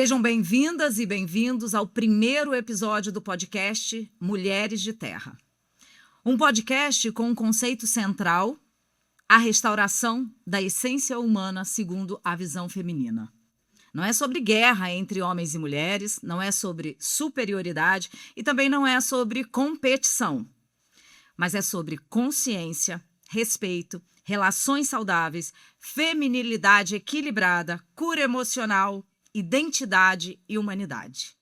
Sejam bem-vindas e bem-vindos ao primeiro episódio do podcast Mulheres de Terra. Um podcast com um conceito central, a restauração da essência humana segundo a visão feminina. Não é sobre guerra entre homens e mulheres, não é sobre superioridade e também não é sobre competição, mas é sobre consciência, respeito, relações saudáveis, feminilidade equilibrada, cura emocional, identidade e humanidade.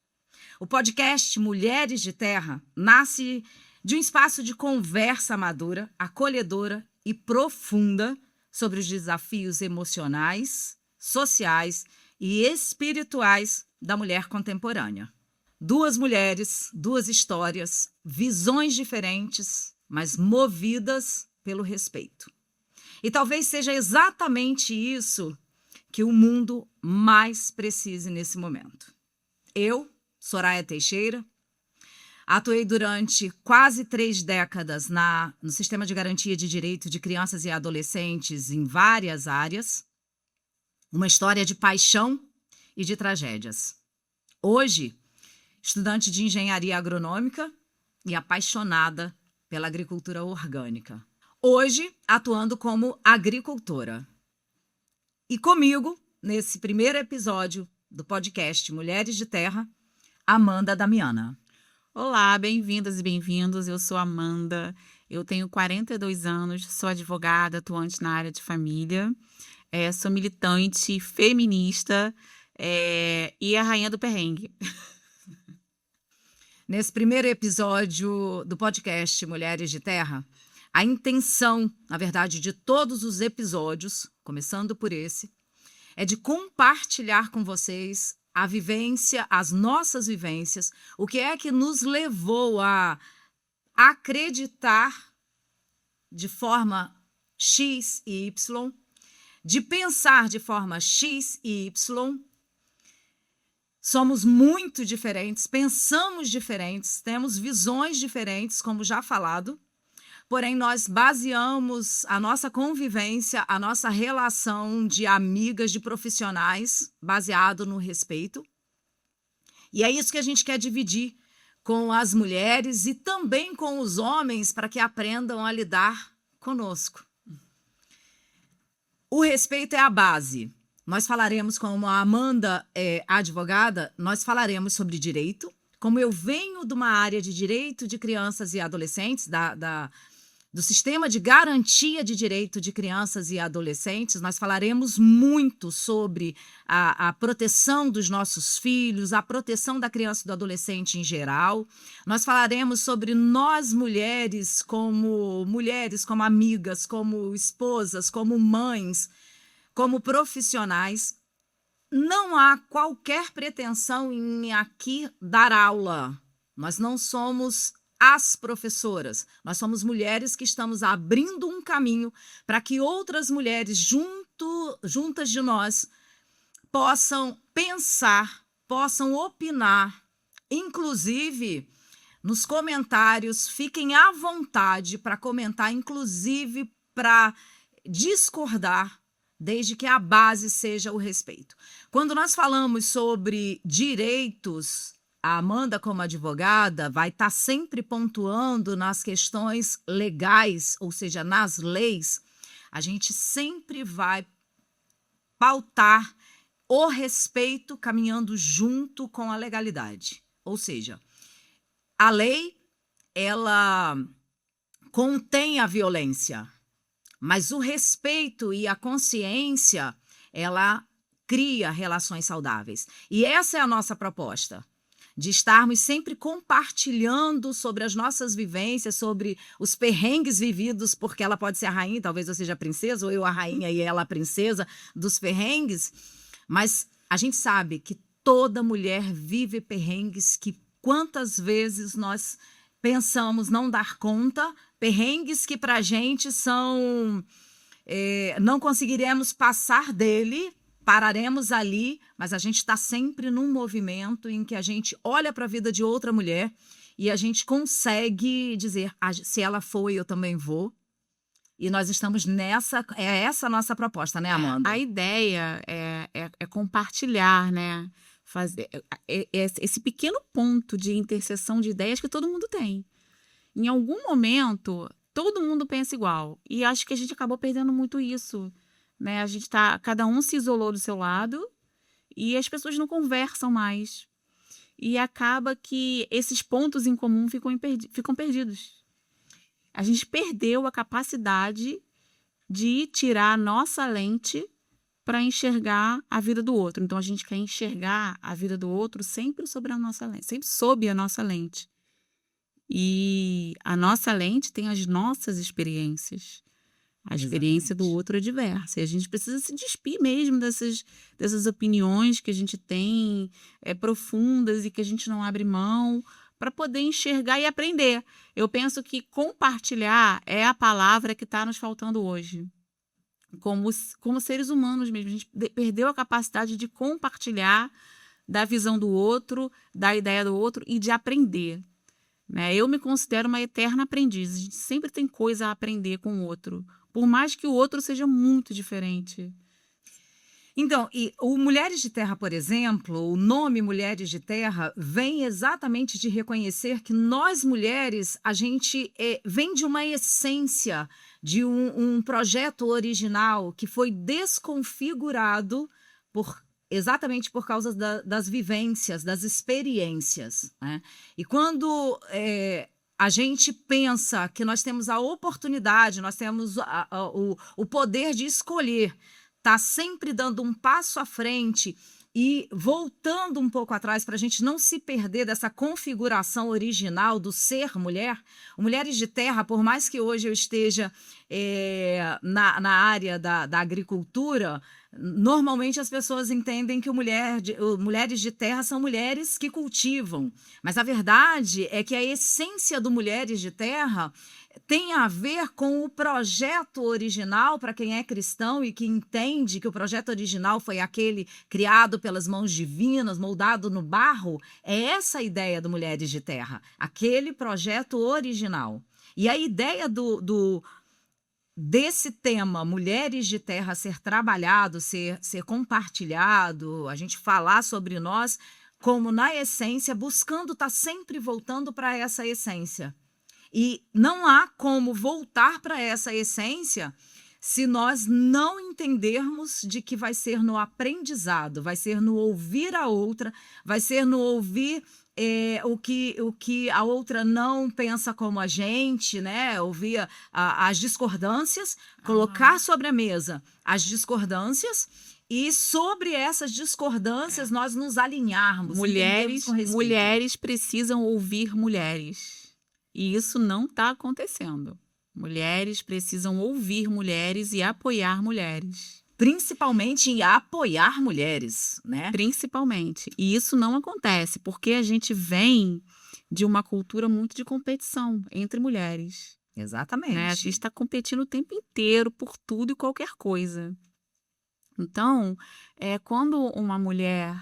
O podcast Mulheres de Terra nasce de um espaço de conversa madura, acolhedora e profunda sobre os desafios emocionais, sociais e espirituais da mulher contemporânea. Duas mulheres, duas histórias, visões diferentes, mas movidas pelo respeito. E talvez seja exatamente isso que o mundo mais precise nesse momento. Eu, Soraya Teixeira, atuei durante quase 3 décadas no Sistema de Garantia de Direito de Crianças e Adolescentes em várias áreas, uma história de paixão e de tragédias. Hoje, estudante de engenharia agronômica e apaixonada pela agricultura orgânica. Hoje, atuando como agricultora. E comigo, nesse primeiro episódio do podcast Mulheres de Terra, Amanda Damiana. Olá, bem-vindas e bem-vindos. Eu sou Amanda, eu tenho 42 anos, sou advogada, atuante na área de família, sou militante feminista e a rainha do perrengue. Nesse primeiro episódio do podcast Mulheres de Terra, a intenção, na verdade, de todos os episódios, começando por esse, é de compartilhar com vocês a vivência, as nossas vivências, o que é que nos levou a acreditar de forma X e Y, de pensar de forma X e Y. Somos muito diferentes, pensamos diferentes, temos visões diferentes, como já falado, porém nós baseamos a nossa convivência, a nossa relação de amigas, de profissionais, baseado no respeito. E é isso que a gente quer dividir com as mulheres e também com os homens para que aprendam a lidar conosco. O respeito é a base. Nós falaremos, como a Amanda é advogada, nós falaremos sobre direito. Como eu venho de uma área de direito de crianças e adolescentes, do Sistema de Garantia de Direito de Crianças e Adolescentes, nós falaremos muito sobre a proteção dos nossos filhos, a proteção da criança e do adolescente em geral. Nós falaremos sobre nós mulheres, como amigas, como esposas, como mães, como profissionais. Não há qualquer pretensão em aqui dar aula. Nós não somos as professoras. Nós somos mulheres que estamos abrindo um caminho para que outras mulheres juntas de nós possam pensar, possam opinar, inclusive nos comentários, fiquem à vontade para comentar, inclusive para discordar, desde que a base seja o respeito. Quando nós falamos sobre direitos, a Amanda, como advogada, vai estar sempre pontuando nas questões legais, ou seja, nas leis. A gente sempre vai pautar o respeito caminhando junto com a legalidade. Ou seja, a lei, ela contém a violência, mas o respeito e a consciência, ela cria relações saudáveis. E essa é a nossa proposta, de estarmos sempre compartilhando sobre as nossas vivências, sobre os perrengues vividos, porque ela pode ser a rainha, talvez eu seja a princesa, ou eu a rainha e ela a princesa dos perrengues, mas a gente sabe que toda mulher vive perrengues que quantas vezes nós pensamos não dar conta, perrengues que pra gente são... não conseguiremos passar dele, pararemos ali, mas a gente está sempre num movimento em que a gente olha para a vida de outra mulher e a gente consegue dizer, se ela foi, eu também vou. E nós estamos nessa, é essa a nossa proposta, né, Amanda? A ideia é compartilhar, né? fazer esse pequeno ponto de interseção de ideias que todo mundo tem. Em algum momento, todo mundo pensa igual. E acho que a gente acabou perdendo muito isso, né? Cada um se isolou do seu lado e as pessoas não conversam mais. E acaba que esses pontos em comum ficam perdidos. A gente perdeu a capacidade de tirar a nossa lente para enxergar a vida do outro. Então, a gente quer enxergar a vida do outro sempre sobre a nossa lente, sempre sob a nossa lente. E a nossa lente tem as nossas experiências. A experiência do outro é diversa. E a gente precisa se despir mesmo dessas opiniões que a gente tem, profundas e que a gente não abre mão, para poder enxergar e aprender. Eu penso que compartilhar é a palavra que está nos faltando hoje. Como seres humanos mesmo. A gente perdeu a capacidade de compartilhar da visão do outro, da ideia do outro e de aprender. Né? Eu me considero uma eterna aprendiz. A gente sempre tem coisa a aprender com o outro, por mais que o outro seja muito diferente. Então, e o Mulheres de Terra, por exemplo, o nome Mulheres de Terra vem exatamente de reconhecer que nós mulheres, a gente vem de uma essência, de um projeto original que foi desconfigurado exatamente por causa das vivências, das experiências. Né? E quando a gente pensa que nós temos a oportunidade, nós temos o poder de escolher, está sempre dando um passo à frente e voltando um pouco atrás para a gente não se perder dessa configuração original do ser mulher. O Mulheres de Terra, por mais que hoje eu esteja na área da agricultura, normalmente as pessoas entendem que Mulheres de Terra são mulheres que cultivam. Mas a verdade é que a essência do Mulheres de Terra tem a ver com o projeto original, para quem é cristão e que entende que o projeto original foi aquele criado pelas mãos divinas, moldado no barro. É essa a ideia do Mulheres de Terra, aquele projeto original. E a ideia desse tema, Mulheres de Terra, ser trabalhado, ser compartilhado, a gente falar sobre nós, como na essência, buscando estar sempre voltando para essa essência. E não há como voltar para essa essência se nós não entendermos de que vai ser no aprendizado, vai ser no ouvir a outra, vai ser no ouvir o que a outra não pensa como a gente, né? Ouvir as discordâncias, colocar sobre a mesa as discordâncias e sobre essas discordâncias nós nos alinharmos. Mulheres precisam ouvir mulheres. E isso não está acontecendo. Mulheres precisam ouvir mulheres e apoiar mulheres. Principalmente em apoiar mulheres, né? Principalmente. E isso não acontece, porque a gente vem de uma cultura muito de competição entre mulheres. Exatamente. Né? A gente está competindo o tempo inteiro por tudo e qualquer coisa. Então, quando uma mulher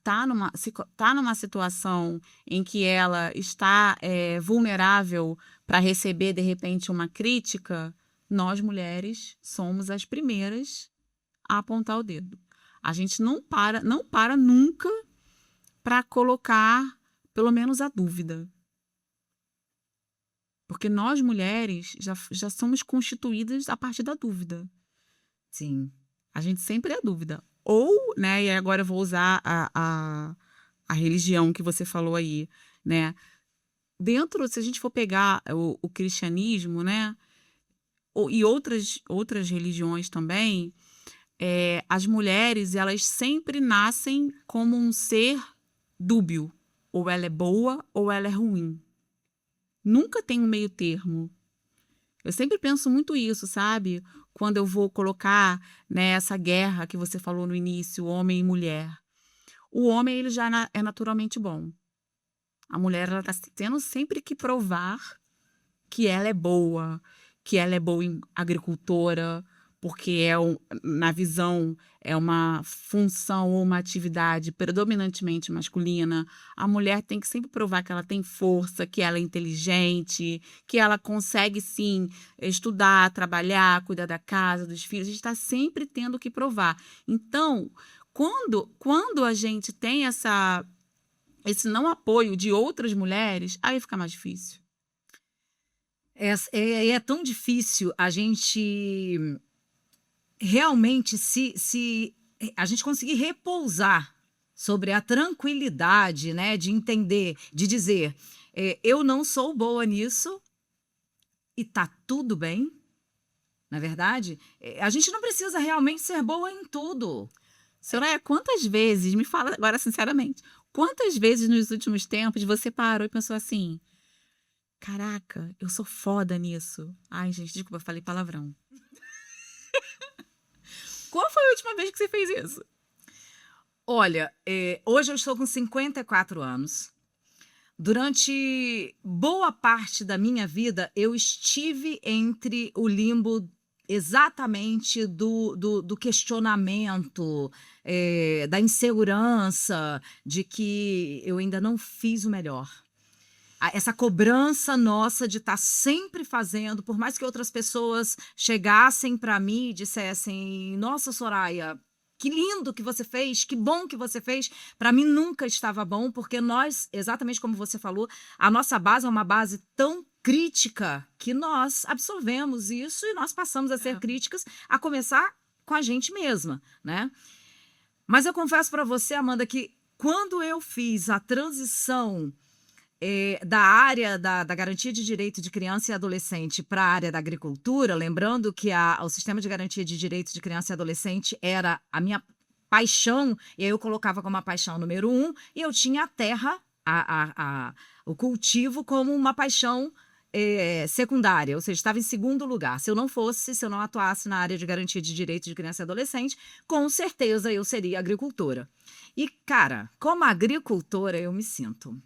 tá numa situação em que ela está vulnerável para receber, de repente, uma crítica, nós, mulheres, somos as primeiras a apontar o dedo. A gente não para nunca para colocar, pelo menos, a dúvida. Porque nós, mulheres, já somos constituídas a partir da dúvida. Sim. A gente sempre é dúvida. Ou, né, e agora eu vou usar a religião que você falou aí, né? Se a gente for pegar o cristianismo, né, e outras religiões também, as mulheres, elas sempre nascem como um ser dúbio. Ou ela é boa ou ela é ruim. Nunca tem um meio termo. Eu sempre penso muito isso, sabe? Quando eu vou colocar, né, essa guerra que você falou no início, homem e mulher. O homem, ele já é naturalmente bom. A mulher, ela está tendo sempre que provar que ela é boa agricultora, porque na visão é uma função ou uma atividade predominantemente masculina. A mulher tem que sempre provar que ela tem força, que ela é inteligente, que ela consegue, sim, estudar, trabalhar, cuidar da casa, dos filhos. A gente está sempre tendo que provar. Então, Quando a gente tem esse não apoio de outras mulheres, aí fica mais difícil. É tão difícil a gente realmente a gente conseguir repousar sobre a tranquilidade, né, de entender, de dizer, eu não sou boa nisso e tá tudo bem. Na verdade, a gente não precisa realmente ser boa em tudo. Soraya, quantas vezes, me fala agora sinceramente, quantas vezes nos últimos tempos você parou e pensou assim, caraca, eu sou foda nisso. Ai, gente, desculpa, eu falei palavrão. Qual foi a última vez que você fez isso? Olha, hoje eu estou com 54 anos. Durante boa parte da minha vida, eu estive entre o limbo exatamente do questionamento, da insegurança, de que eu ainda não fiz o melhor. Essa cobrança nossa de estar sempre fazendo, por mais que outras pessoas chegassem para mim e dissessem, nossa, Soraya, que lindo que você fez, que bom que você fez. Para mim nunca estava bom, porque nós, exatamente como você falou, a nossa base é uma base tão crítica que nós absorvemos isso e nós passamos a ser críticas, a começar com a gente mesma, né? Mas eu confesso para você, Amanda, que quando eu fiz a transição da área da garantia de direito de criança e adolescente para a área da agricultura, lembrando que o sistema de garantia de direito de criança e adolescente era a minha paixão, e aí eu colocava como a paixão número 1, e eu tinha a terra, o cultivo, como uma paixão secundária, ou seja, estava em segundo lugar. Se eu não atuasse na área de garantia de direito de criança e adolescente, com certeza eu seria agricultora. E, cara, como agricultora eu me sinto.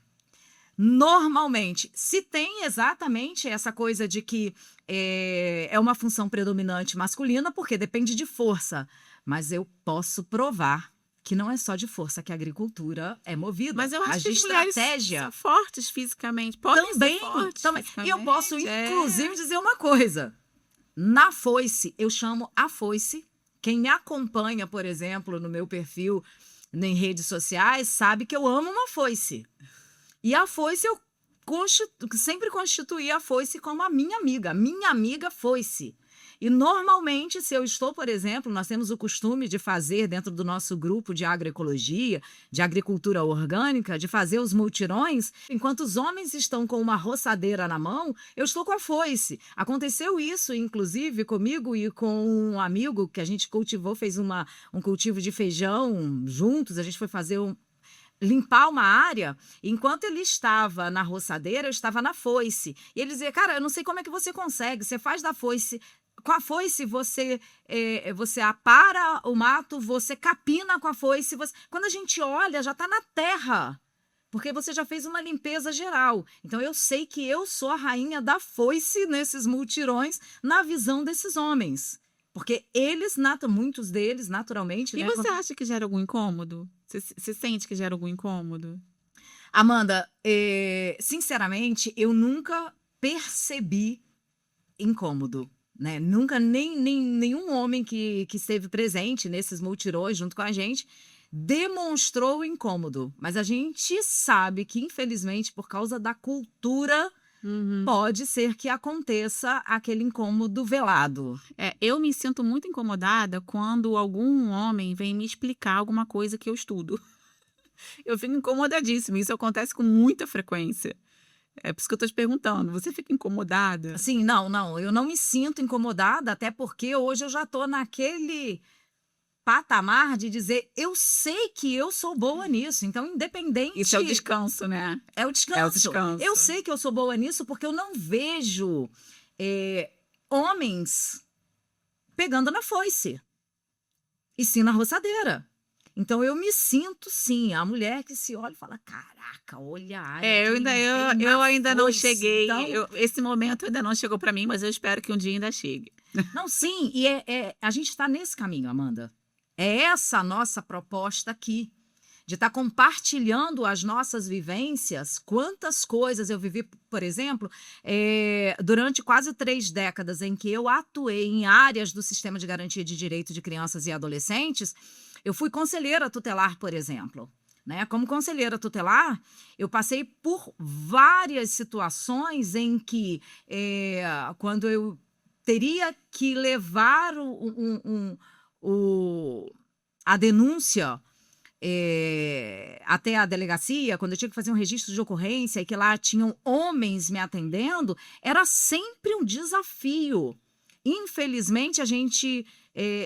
Normalmente, se tem exatamente essa coisa de que é uma função predominante masculina, porque depende de força, mas eu posso provar que não é só de força que a agricultura é movida. Mas eu acho que as estratégia mulheres são fortes fisicamente, podem também, ser fortes também. E eu posso, fisicamente, inclusive, dizer uma coisa. Na foice, eu chamo a foice. Quem me acompanha, por exemplo, no meu perfil em redes sociais, sabe que eu amo uma foice. E a foice, eu sempre constituí a foice como a minha amiga foice. E normalmente, se eu estou, por exemplo, nós temos o costume de fazer dentro do nosso grupo de agroecologia, de agricultura orgânica, de fazer os multirões, enquanto os homens estão com uma roçadeira na mão, eu estou com a foice. Aconteceu isso, inclusive, comigo e com um amigo que a gente cultivou, fez um cultivo de feijão juntos, a gente foi fazer limpar uma área, enquanto ele estava na roçadeira, eu estava na foice. E ele dizia, cara, eu não sei como é que você consegue, você faz da foice, com a foice você apara o mato, você capina com a foice, quando a gente olha, já está na terra, porque você já fez uma limpeza geral. Então eu sei que eu sou a rainha da foice nesses multirões, na visão desses homens. Porque muitos deles, naturalmente... E você acha que gera algum incômodo? Você sente que gera algum incômodo? Amanda, sinceramente, eu nunca percebi incômodo, né? Nunca, nenhum homem que esteve presente nesses multirões junto com a gente demonstrou incômodo. Mas a gente sabe que, infelizmente, por causa da cultura... pode ser que aconteça aquele incômodo velado. Eu me sinto muito incomodada quando algum homem vem me explicar alguma coisa que eu estudo. Eu fico incomodadíssima. Isso acontece com muita frequência. É por isso que eu estou te perguntando. Você fica incomodada? Sim, não. Eu não me sinto incomodada, até porque hoje eu já estou naquele patamar de dizer, eu sei que eu sou boa nisso, então independente... Isso é o descanso, né? É o descanso. É o descanso. Eu sei que eu sou boa nisso porque eu não vejo homens pegando na foice, e sim na roçadeira. Então eu me sinto, sim, a mulher que se olha e fala, caraca, olha a área. Eu ainda não cheguei, então... esse momento ainda não chegou para mim, mas eu espero que um dia ainda chegue. Não, sim, e a gente está nesse caminho, Amanda. É essa a nossa proposta aqui, de estar compartilhando as nossas vivências. Quantas coisas eu vivi, por exemplo, durante quase 3 décadas em que eu atuei em áreas do sistema de garantia de direito de crianças e adolescentes, Eu fui conselheira tutelar, por exemplo. Né? Como conselheira tutelar, eu passei por várias situações em que, quando eu teria que levar a denúncia até a delegacia, quando eu tinha que fazer um registro de ocorrência e que lá tinham homens me atendendo, era sempre um desafio. Infelizmente, a gente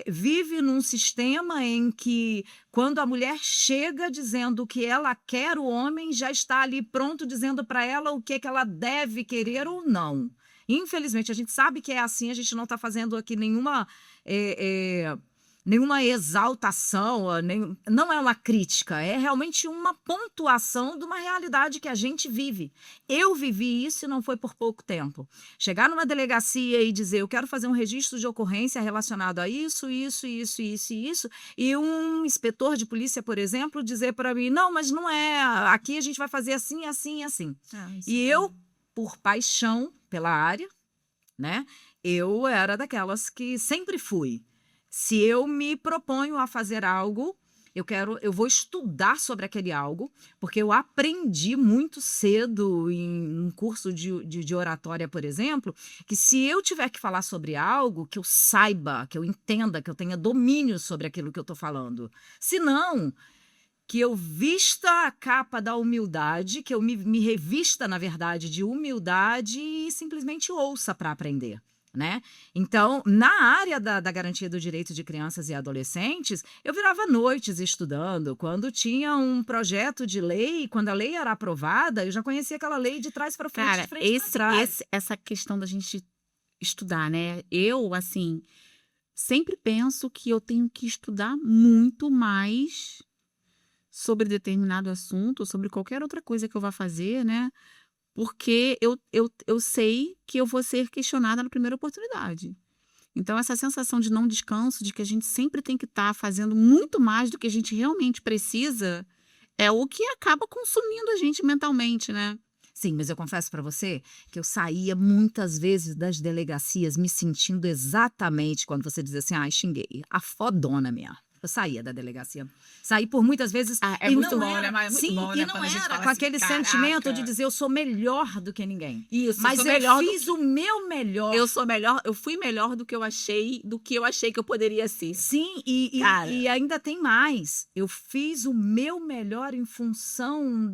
vive num sistema em que, quando a mulher chega dizendo que ela quer, o homem já está ali pronto dizendo para ela o que ela deve querer ou não. Infelizmente, a gente sabe que é assim, a gente não está fazendo aqui nenhuma exaltação, não é uma crítica, é realmente uma pontuação de uma realidade que a gente vive. Eu vivi isso e não foi por pouco tempo. Chegar numa delegacia e dizer, eu quero fazer um registro de ocorrência relacionado a isso, isso, isso, isso e isso, e um inspetor de polícia, por exemplo, dizer para mim, não, mas não é, aqui a gente vai fazer assim, assim, assim. E eu, por paixão pela área, né, eu era daquelas que sempre fui. Se eu me proponho a fazer algo, eu vou estudar sobre aquele algo, porque eu aprendi muito cedo em um curso de oratória, por exemplo, que se eu tiver que falar sobre algo, que eu saiba, que eu entenda, que eu tenha domínio sobre aquilo que eu estou falando. Se não, que eu vista a capa da humildade, que eu me revista, na verdade, de humildade e simplesmente ouça para aprender. Né? Então, na área da garantia do direito de crianças e adolescentes, eu virava noites estudando. Quando tinha um projeto de lei, quando a lei era aprovada, eu já conhecia aquela lei de trás para frente, Cara, de frente para trás. essa questão da gente estudar, né? Eu, assim, sempre penso que eu tenho que estudar muito mais sobre determinado assunto, sobre qualquer outra coisa que eu vá fazer, né? Porque eu sei que eu vou ser questionada na primeira oportunidade. Então, essa sensação de não descanso, de que a gente sempre tem que estar fazendo muito mais do que a gente realmente precisa, é o que acaba consumindo a gente mentalmente, né? Sim, mas eu confesso para você que eu saía muitas vezes das delegacias me sentindo exatamente quando você diz assim, xinguei, a fodona mesmo. Eu saía da delegacia. Saí por muitas vezes. É muito bom, né? Mas é muito bom, né? E não era com aquele sentimento de dizer eu sou melhor do que ninguém. Isso, mas eu fiz o meu melhor. Eu fui melhor do que eu achei que eu poderia ser. Sim, e ainda tem mais. Eu fiz o meu melhor em função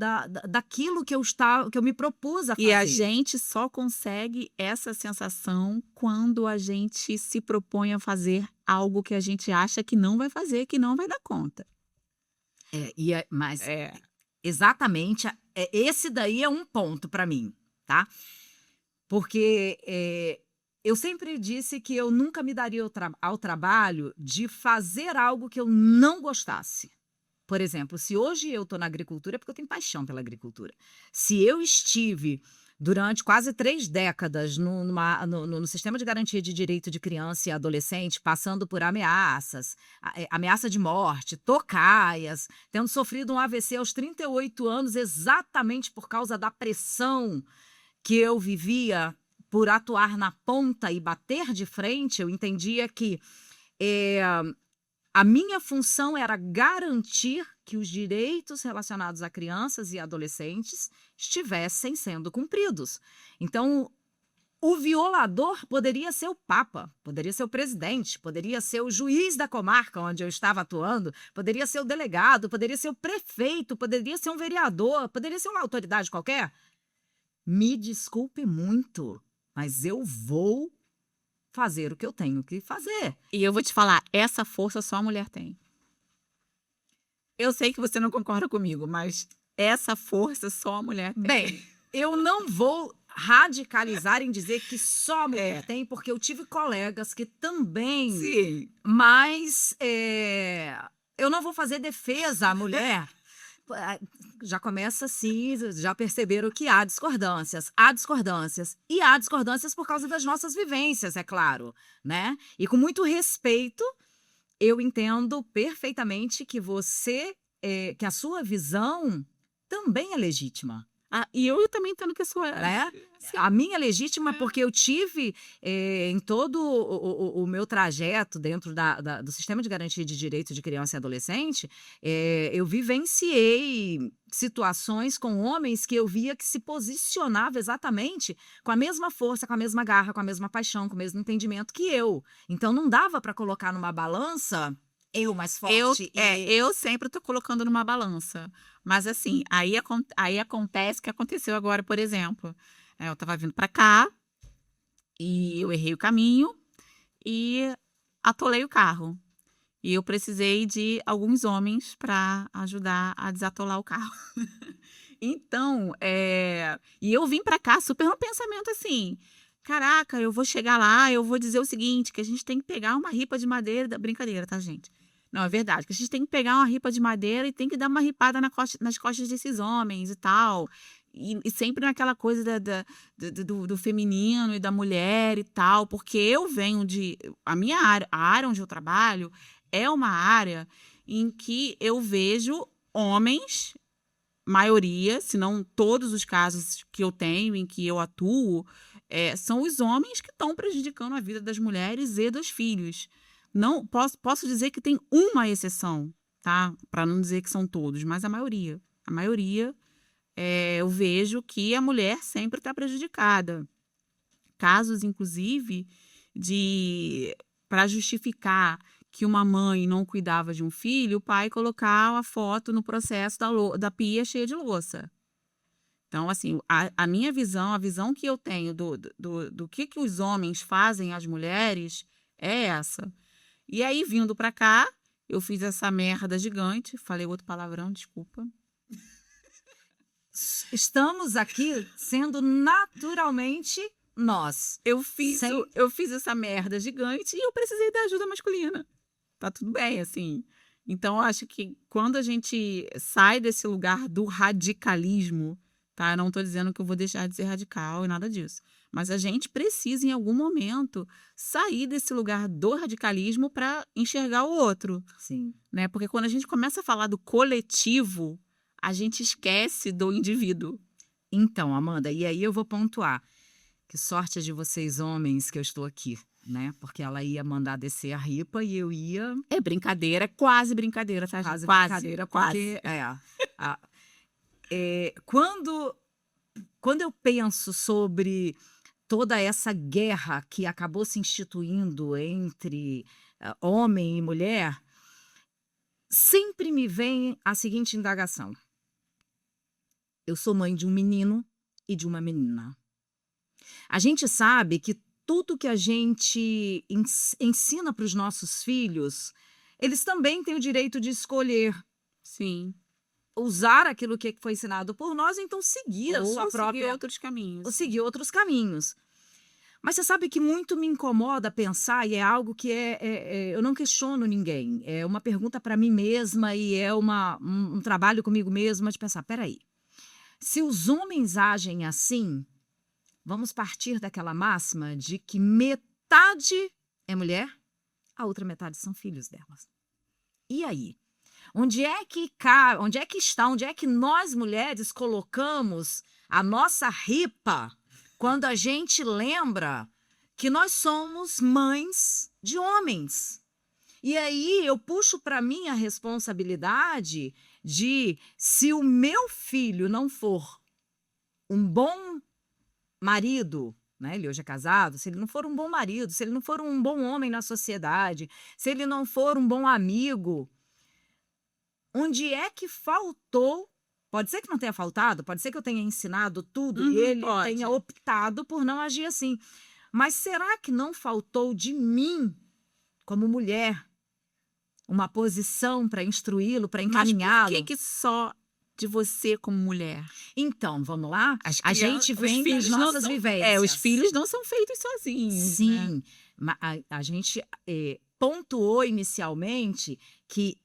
daquilo que eu me propus a fazer. E a gente só consegue essa sensação quando a gente se propõe a fazer algo que a gente acha que não vai fazer, que não vai dar conta. Exatamente, esse daí é um ponto para mim, tá? Porque eu sempre disse que eu nunca me daria ao trabalho de fazer algo que eu não gostasse. Por exemplo, se hoje eu estou na agricultura, é porque eu tenho paixão pela agricultura. Se eu estive durante quase 3 décadas no sistema de garantia de direito de criança e adolescente, passando por ameaças, ameaça de morte, tocaias, tendo sofrido um AVC aos 38 anos, exatamente por causa da pressão que eu vivia por atuar na ponta e bater de frente, eu entendia que a minha função era garantir que os direitos relacionados a crianças e adolescentes estivessem sendo cumpridos. Então, o violador poderia ser o Papa, poderia ser o presidente, poderia ser o juiz da comarca onde eu estava atuando, poderia ser o delegado, poderia ser o prefeito, poderia ser um vereador, poderia ser uma autoridade qualquer. Me desculpe muito, mas eu vou fazer o que eu tenho que fazer. E eu vou te falar, essa força só a mulher tem. Eu sei que você não concorda comigo, mas essa força só a mulher tem. Bem, eu não vou radicalizar em dizer que só a mulher tem, porque eu tive colegas que também... Sim. Mas eu não vou fazer defesa à mulher. Já começa assim, já perceberam que há discordâncias. Há discordâncias. E há discordâncias por causa das nossas vivências, é claro, né? E com muito respeito, eu entendo perfeitamente que que a sua visão também é legítima. E eu também entendo que a sua... Né? Sim. A minha é legítima porque eu tive, em todo o meu trajeto dentro do Sistema de Garantia de Direitos de Criança e Adolescente, eu vivenciei situações com homens que eu via que se posicionava exatamente com a mesma força, com a mesma garra, com a mesma paixão, com o mesmo entendimento que eu. Então não dava para colocar numa balança eu mais forte. Eu sempre tô colocando numa balança. Mas assim, aí acontece o que aconteceu agora, por exemplo. Eu tava vindo pra cá e eu errei o caminho e atolei o carro. E eu precisei de alguns homens para ajudar a desatolar o carro. Então, e eu vim pra cá super no pensamento assim: caraca, eu vou chegar lá, eu vou dizer o seguinte, que a gente tem que pegar uma ripa de madeira, brincadeira, tá, gente? Não, é verdade, que a gente tem que pegar uma ripa de madeira e tem que dar uma ripada nas costas desses homens e tal. E sempre naquela coisa do feminino e da mulher e tal, porque eu venho a minha área, a área onde eu trabalho, é uma área em que eu vejo homens, maioria, se não todos os casos que eu tenho, em que eu atuo, são os homens que estão prejudicando a vida das mulheres e dos filhos. Não posso dizer que tem uma exceção, tá? Para não dizer que são todos, mas a maioria. A maioria, eu vejo que a mulher sempre está prejudicada. Casos, inclusive, para justificar que uma mãe não cuidava de um filho, o pai colocava a foto no processo da pia cheia de louça. Então, assim, a minha visão, a visão que eu tenho do que os homens fazem às mulheres é essa. E aí, vindo pra cá, eu fiz essa merda gigante. Falei outro palavrão, desculpa. Estamos aqui sendo naturalmente nós. Eu fiz essa merda gigante e eu precisei da ajuda masculina. Tá tudo bem, assim. Então, eu acho que quando a gente sai desse lugar do radicalismo, tá? Eu não tô dizendo que eu vou deixar de ser radical e nada disso. Mas a gente precisa, em algum momento, sair desse lugar do radicalismo para enxergar o outro. Sim. Né? Porque quando a gente começa a falar do coletivo, a gente esquece do indivíduo. Então, Amanda, e aí eu vou pontuar. Que sorte de vocês, homens, que eu estou aqui, né? Porque ela ia mandar descer a ripa e eu ia... É brincadeira, quase brincadeira, tá? Quase Quase brincadeira, quase. Porque... Quando eu penso sobre toda essa guerra que acabou se instituindo entre homem e mulher, sempre me vem a seguinte indagação. Eu sou mãe de um menino e de uma menina. A gente sabe que tudo que a gente ensina para os nossos filhos, eles também têm o direito de escolher. Sim. Usar aquilo que foi ensinado por nós, então seguir a sua própria... seguir outros caminhos. Ou seguir outros caminhos. Mas você sabe que muito me incomoda pensar, e é algo que eu não questiono ninguém. É uma pergunta para mim mesma e é um trabalho comigo mesma de pensar, peraí, se os homens agem assim, vamos partir daquela máxima de que metade é mulher, a outra metade são filhos delas. E aí? Onde é que nós mulheres colocamos a nossa ripa quando a gente lembra que nós somos mães de homens? E aí eu puxo para mim a responsabilidade de, se o meu filho não for um bom marido, né? Ele hoje é casado, se ele não for um bom marido, se ele não for um bom homem na sociedade, se ele não for um bom amigo, onde é que faltou? Pode ser que não tenha faltado, pode ser que eu tenha ensinado tudo e ele tenha optado por não agir assim. Mas será que não faltou de mim, como mulher, uma posição para instruí-lo, para encaminhá-lo? Mas por que só de você como mulher? Então, vamos lá? A gente vem das nossas vivências. Os filhos não são feitos sozinhos. Sim, né? A gente pontuou inicialmente que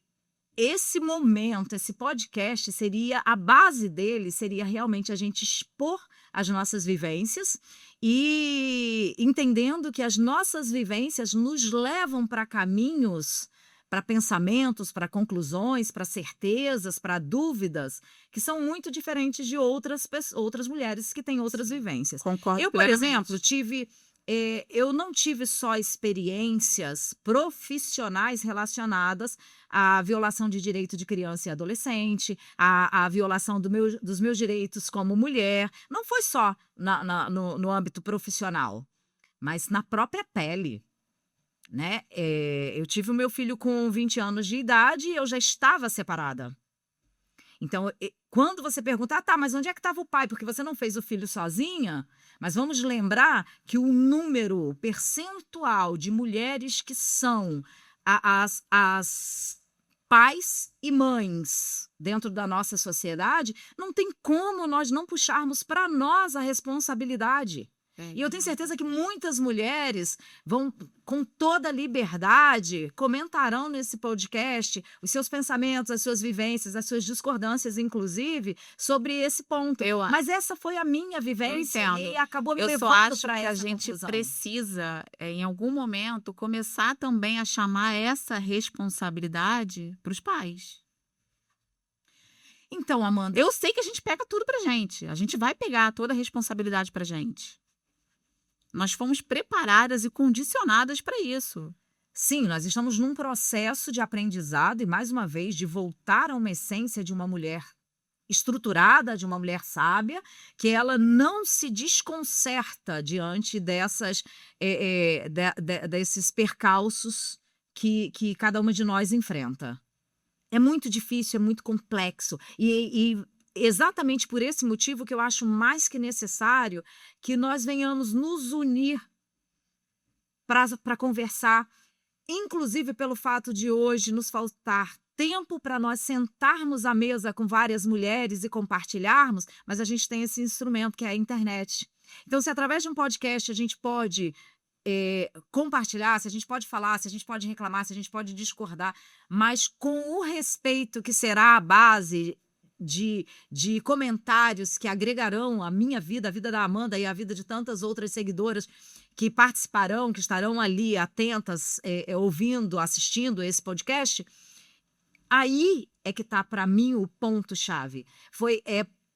esse momento, esse podcast, a base dele seria realmente a gente expor as nossas vivências e entendendo que as nossas vivências nos levam para caminhos para pensamentos, para conclusões, para certezas, para dúvidas, que são muito diferentes de outras mulheres que têm outras vivências. Concordo Eu, por plenamente. exemplo, eu não tive só experiências profissionais relacionadas à violação de direito de criança e adolescente, à violação dos meus direitos como mulher. Não foi só no âmbito profissional, mas na própria pele. Né? Eu tive o meu filho com 20 anos de idade e eu já estava separada. Então, quando você pergunta, tá, mas onde é que estava o pai? Porque você não fez o filho sozinha? Mas vamos lembrar que o número percentual de mulheres que são as pais e mães dentro da nossa sociedade, não tem como nós não puxarmos para nós a responsabilidade. E eu tenho certeza que muitas mulheres vão, com toda liberdade, comentarão nesse podcast os seus pensamentos, as suas vivências, as suas discordâncias, inclusive, sobre esse ponto. Mas essa foi a minha vivência e acabou me levando para essa conclusão. Eu só acho que a gente precisa, em algum momento, começar também a chamar essa responsabilidade para os pais. Então, Amanda... Eu sei que a gente pega tudo pra gente. A gente vai pegar toda a responsabilidade pra gente. Nós fomos preparadas e condicionadas para isso. Sim, nós estamos num processo de aprendizado e, mais uma vez, de voltar a uma essência de uma mulher estruturada, de uma mulher sábia, que ela não se desconcerta diante desses percalços que cada uma de nós enfrenta. É muito difícil, é muito complexo. E exatamente por esse motivo que eu acho mais que necessário que nós venhamos nos unir para conversar, inclusive pelo fato de hoje nos faltar tempo para nós sentarmos à mesa com várias mulheres e compartilharmos, mas a gente tem esse instrumento que é a internet. Então, se através de um podcast a gente pode compartilhar, se a gente pode falar, se a gente pode reclamar, se a gente pode discordar, mas com o respeito que será a base de comentários que agregarão a minha vida, a vida da Amanda e a vida de tantas outras seguidoras que participarão, que estarão ali atentas, ouvindo, assistindo esse podcast, aí é que está para mim o ponto-chave. Foi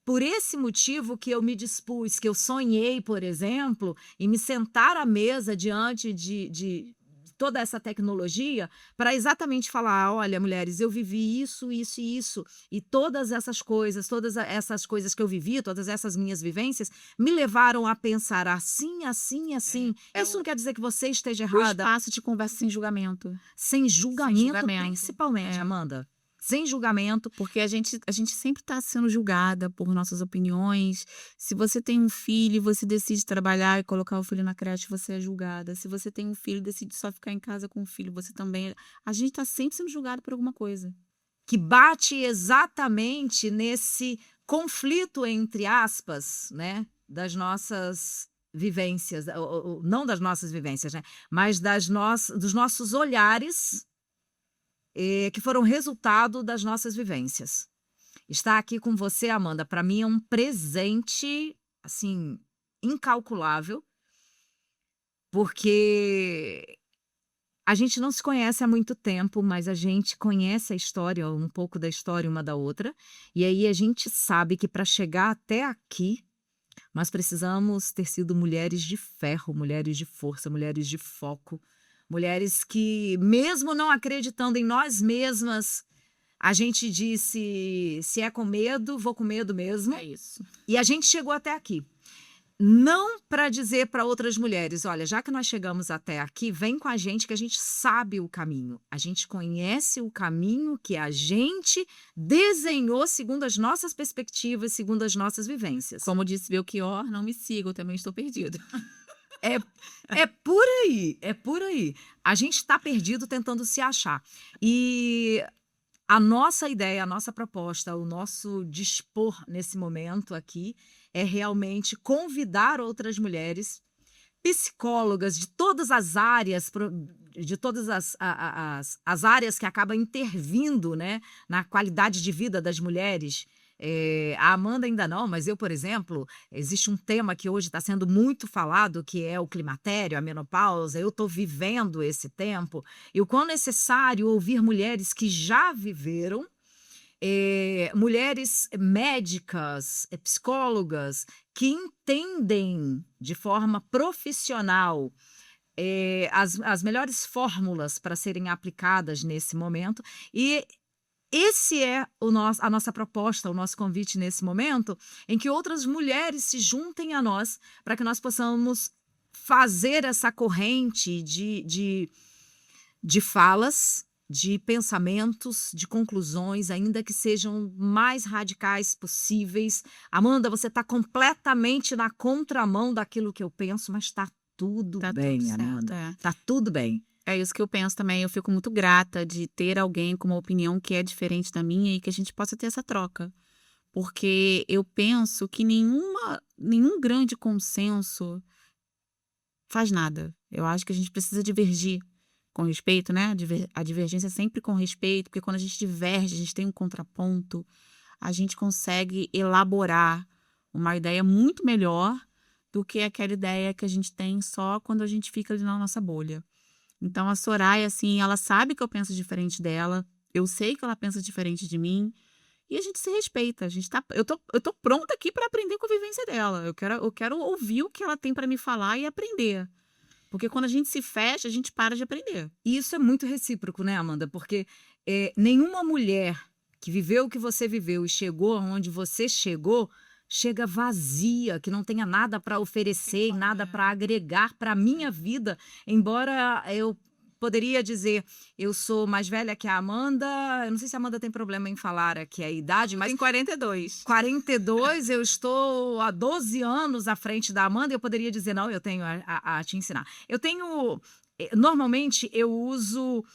por esse motivo que eu me dispus, que eu sonhei, por exemplo, em me sentar à mesa diante de toda essa tecnologia para exatamente falar, olha, mulheres, eu vivi isso, isso e isso, e todas essas coisas que eu vivi, todas essas minhas vivências, me levaram a pensar assim, assim, assim. Isso não quer dizer que você esteja errada. O espaço de conversa sem julgamento. Sem julgamento. Principalmente, Amanda. Sem julgamento. Porque a gente sempre está sendo julgada por nossas opiniões. Se você tem um filho e você decide trabalhar e colocar o filho na creche, você é julgada. Se você tem um filho e decide só ficar em casa com o filho, você também é... A gente está sempre sendo julgado por alguma coisa. Que bate exatamente nesse conflito, entre aspas, né, das nossas vivências, não das nossas vivências, né, mas dos nossos olhares que foram resultado das nossas vivências. Estar aqui com você, Amanda, para mim é um presente, assim, incalculável, porque a gente não se conhece há muito tempo, mas a gente conhece a história, um pouco da história uma da outra, e aí a gente sabe que para chegar até aqui, nós precisamos ter sido mulheres de ferro, mulheres de força, mulheres de foco, mulheres que, mesmo não acreditando em nós mesmas, a gente disse, se é com medo, vou com medo mesmo. É isso. E a gente chegou até aqui. Não para dizer para outras mulheres, olha, já que nós chegamos até aqui, vem com a gente que a gente sabe o caminho. A gente conhece o caminho que a gente desenhou segundo as nossas perspectivas, segundo as nossas vivências. Como disse Belchior, não me siga, eu também estou perdida. É por aí, é por aí. A gente está perdido tentando se achar. E a nossa ideia, a nossa proposta, o nosso dispor nesse momento aqui é realmente convidar outras mulheres, psicólogas de todas as áreas, de todas as áreas que acabam intervindo, né, na qualidade de vida das mulheres, A Amanda ainda não, mas eu, por exemplo, existe um tema que hoje está sendo muito falado, que é o climatério, a menopausa. Eu estou vivendo esse tempo e o quão necessário ouvir mulheres que já viveram, mulheres médicas, psicólogas, que entendem de forma profissional as melhores fórmulas para serem aplicadas nesse momento. E esse é a nossa proposta, o nosso convite nesse momento, em que outras mulheres se juntem a nós para que nós possamos fazer essa corrente de falas, de pensamentos, de conclusões, ainda que sejam mais radicais possíveis. Amanda, você está completamente na contramão daquilo que eu penso, mas está tudo bem, tudo certo, Amanda. Está tudo bem. É isso que eu penso também. Eu fico muito grata de ter alguém com uma opinião que é diferente da minha e que a gente possa ter essa troca. Porque eu penso que nenhum grande consenso faz nada. Eu acho que a gente precisa divergir com respeito, né? A divergência é sempre com respeito, porque quando a gente diverge, a gente tem um contraponto, a gente consegue elaborar uma ideia muito melhor do que aquela ideia que a gente tem só quando a gente fica ali na nossa bolha. Então, a Soraya, assim, ela sabe que eu penso diferente dela, eu sei que ela pensa diferente de mim, e a gente se respeita. Eu tô pronta aqui para aprender com a vivência dela. Eu quero ouvir o que ela tem para me falar e aprender. Porque quando a gente se fecha, a gente para de aprender. E isso é muito recíproco, né, Amanda? Porque nenhuma mulher que viveu o que você viveu e chegou onde você chegou, chega vazia, que não tenha nada para oferecer, nada para agregar para a minha vida. Embora eu poderia dizer, eu sou mais velha que a Amanda, eu não sei se a Amanda tem problema em falar aqui a idade, mas... Tem 42. 42, eu estou há 12 anos à frente da Amanda e eu poderia dizer, não, eu tenho a te ensinar. Eu tenho... Normalmente, eu uso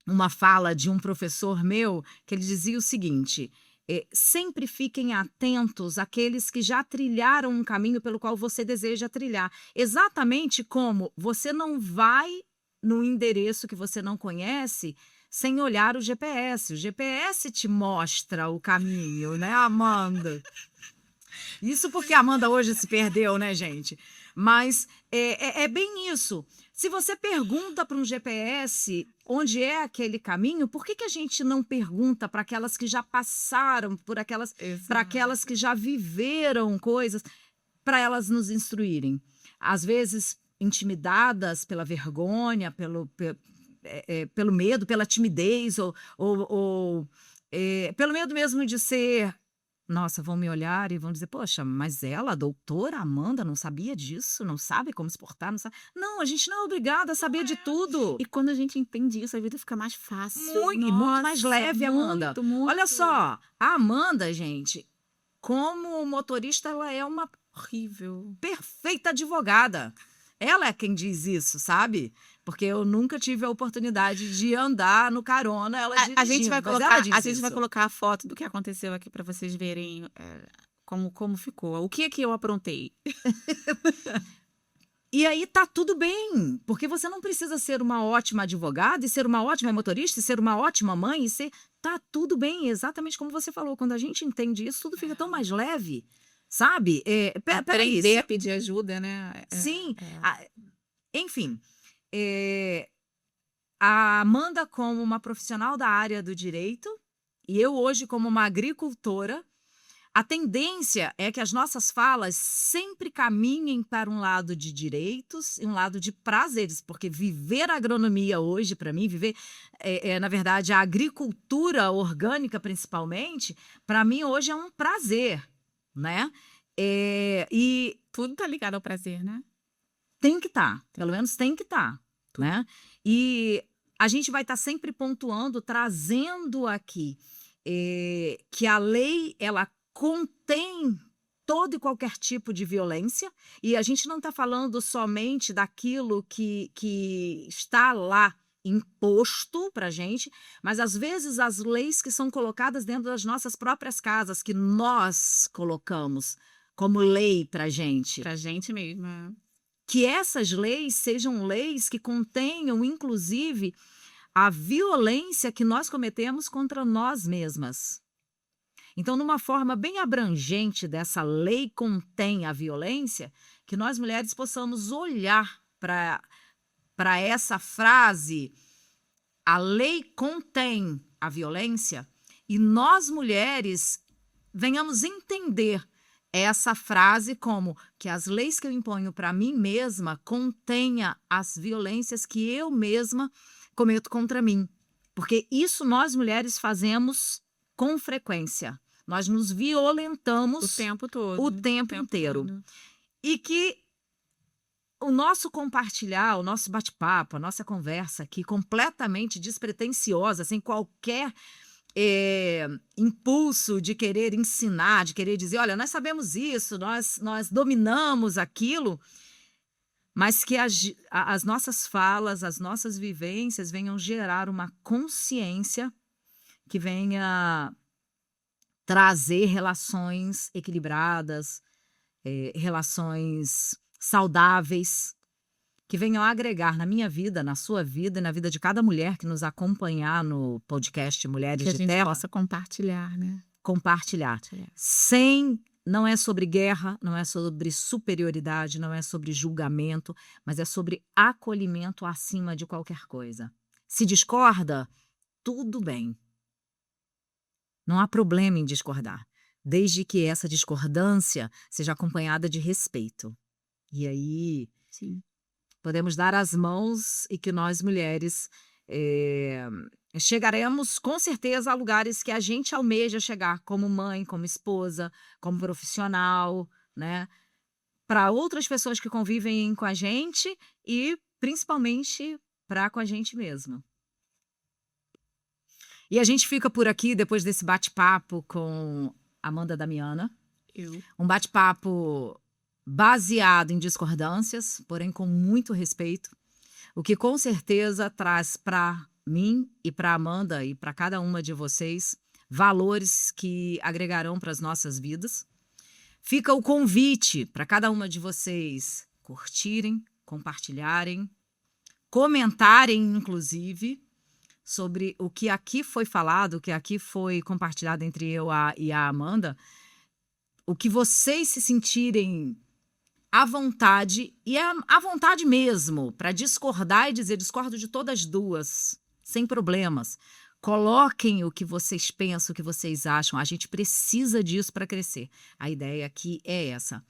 uma fala de um professor meu, que ele dizia o seguinte... sempre fiquem atentos àqueles que já trilharam um caminho pelo qual você deseja trilhar. Exatamente como você não vai no endereço que você não conhece sem olhar o GPS. O GPS te mostra o caminho, né, Amanda? Isso porque a Amanda hoje se perdeu, né, gente? Mas é bem isso. Se você pergunta para um GPS onde é aquele caminho, por que a gente não pergunta para aquelas que já passaram para aquelas que já viveram coisas, para elas nos instruírem? Às vezes, intimidadas pela vergonha, pelo medo, pela timidez, ou pelo medo mesmo de ser... Nossa, vão me olhar e vão dizer, poxa, mas ela, a doutora Amanda, não sabia disso? Não sabe como se portar? Não sabe. Não, a gente não é obrigada a saber de tudo. E quando a gente entende isso, a vida fica mais fácil. E muito mais leve, Amanda. Muito. Olha só, a Amanda, gente, como motorista, ela é uma horrível, perfeita advogada. Ela é quem diz isso, sabe? Porque eu nunca tive a oportunidade de andar no carona, ela dirigindo. A gente vai colocar a foto do que aconteceu aqui para vocês verem como ficou. O que é que eu aprontei? E aí tá tudo bem, porque você não precisa ser uma ótima advogada e ser uma ótima motorista e ser uma ótima mãe tá tudo bem, exatamente como você falou. Quando a gente entende isso, tudo fica tão mais leve, sabe? Aprender a pedir ajuda, né? Sim. Enfim, a Amanda como uma profissional da área do direito e eu hoje como uma agricultora, a tendência é que as nossas falas sempre caminhem para um lado de direitos e um lado de prazeres, porque viver a agronomia hoje, para mim, na verdade, a agricultura orgânica principalmente, para mim hoje é um prazer, né? E tudo tá ligado ao prazer, né? Tem que estar, pelo menos tem que estar, né? E a gente vai estar sempre pontuando, trazendo aqui que a lei, ela contém todo e qualquer tipo de violência, e a gente não está falando somente daquilo que está lá imposto para a gente, mas às vezes as leis que são colocadas dentro das nossas próprias casas, que nós colocamos como lei para a gente. Para a gente mesmo, Que essas leis sejam leis que contenham, inclusive, a violência que nós cometemos contra nós mesmas. Então, numa forma bem abrangente dessa lei contém a violência, que nós mulheres possamos olhar para essa frase, a lei contém a violência, e nós mulheres venhamos entender essa frase como que as leis que eu imponho para mim mesma contenha as violências que eu mesma cometo contra mim. Porque isso nós mulheres fazemos com frequência. Nós nos violentamos O tempo todo. o tempo inteiro. todo. E que o nosso compartilhar, o nosso bate-papo, a nossa conversa aqui completamente despretensiosa, sem qualquer impulso de querer ensinar, de querer dizer, olha, nós sabemos isso, nós dominamos aquilo, mas que as nossas falas, as nossas vivências venham gerar uma consciência que venha trazer relações equilibradas, relações saudáveis, que venham agregar na minha vida, na sua vida e na vida de cada mulher que nos acompanhar no podcast Mulheres Que a de gente Terra. possa compartilhar, né? Compartilhar. Não é sobre guerra, não é sobre superioridade, não é sobre julgamento, mas é sobre acolhimento acima de qualquer coisa. Se discorda, tudo bem. Não há problema em discordar, desde que essa discordância seja acompanhada de respeito. E aí Sim. podemos dar as mãos e que nós mulheres chegaremos com certeza a lugares que a gente almeja chegar, como mãe, como esposa, como profissional, né? Para outras pessoas que convivem com a gente e principalmente para com a gente mesma. E a gente fica por aqui depois desse bate-papo com Amanda Damiana. Um bate-papo baseado em discordâncias, porém com muito respeito, o que com certeza traz para mim e para Amanda e para cada uma de vocês valores que agregarão para as nossas vidas. Fica o convite para cada uma de vocês curtirem, compartilharem, comentarem, inclusive, sobre o que aqui foi falado, o que aqui foi compartilhado entre eu e a Amanda, o que vocês se sentirem à vontade, e à vontade mesmo, para discordar e dizer, discordo de todas duas, sem problemas. Coloquem o que vocês pensam, o que vocês acham. A gente precisa disso para crescer. A ideia aqui é essa.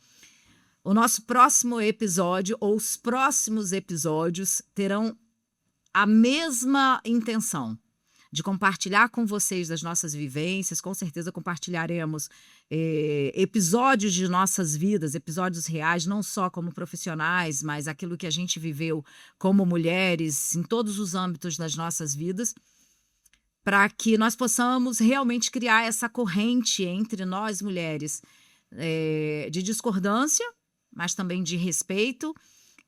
O nosso próximo episódio, ou os próximos episódios, terão a mesma intenção de compartilhar com vocês das nossas vivências. Com certeza compartilharemos episódios de nossas vidas, episódios reais, não só como profissionais, mas aquilo que a gente viveu como mulheres em todos os âmbitos das nossas vidas, para que nós possamos realmente criar essa corrente entre nós mulheres de discordância, mas também de respeito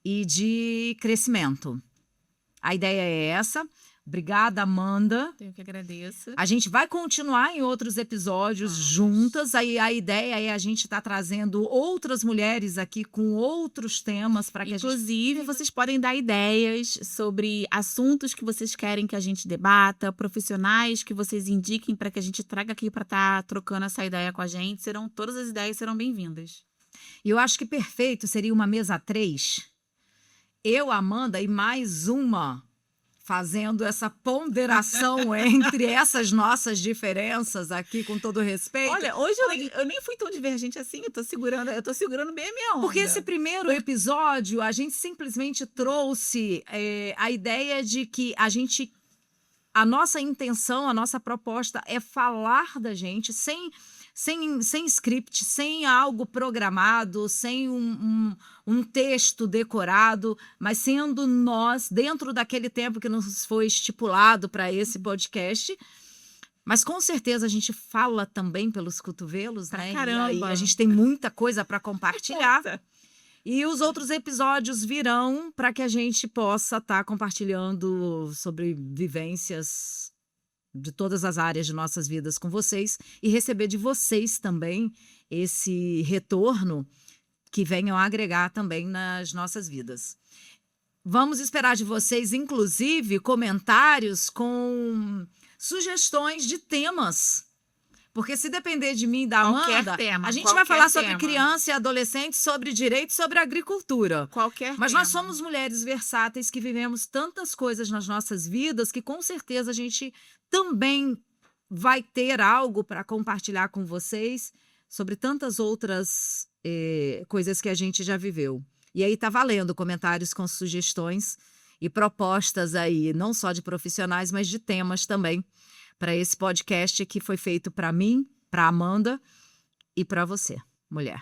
e de crescimento. A ideia é essa. Obrigada, Amanda. Eu que agradeço. A gente vai continuar em outros episódios juntas. Aí a ideia é a gente estar trazendo outras mulheres aqui com outros temas para que Inclusive, vocês podem dar ideias sobre assuntos que vocês querem que a gente debata, profissionais que vocês indiquem para que a gente traga aqui para estar trocando essa ideia com a gente. Todas as ideias serão bem-vindas. E eu acho que perfeito seria uma mesa 3. Eu, Amanda e mais uma, fazendo essa ponderação entre essas nossas diferenças aqui, com todo respeito. Olha, hoje eu nem fui tão divergente assim, eu tô segurando bem a minha onda. Porque esse primeiro episódio, a gente simplesmente trouxe a ideia de que a nossa intenção, a nossa proposta é falar da gente sem script, sem algo programado, sem um texto decorado, mas sendo nós, dentro daquele tempo que nos foi estipulado para esse podcast. Mas com certeza a gente fala também pelos cotovelos, né? Caramba! E aí a gente tem muita coisa para compartilhar. E os outros episódios virão para que a gente possa estar compartilhando sobre vivências de todas as áreas de nossas vidas com vocês e receber de vocês também esse retorno que venham agregar também nas nossas vidas. Vamos esperar de vocês, inclusive, comentários com sugestões de temas Porque se depender de mim e da Qualquer Amanda, tema, a gente vai qualquer falar sobre tema. criança e adolescente, sobre direito, sobre agricultura. Qualquer Mas tema. nós somos mulheres versáteis que vivemos tantas coisas nas nossas vidas que com certeza a gente também vai ter algo para compartilhar com vocês sobre tantas outras coisas que a gente já viveu. E aí tá valendo comentários com sugestões e propostas aí, não só de profissionais, mas de temas também, para esse podcast que foi feito para mim, para Amanda e para você, mulher.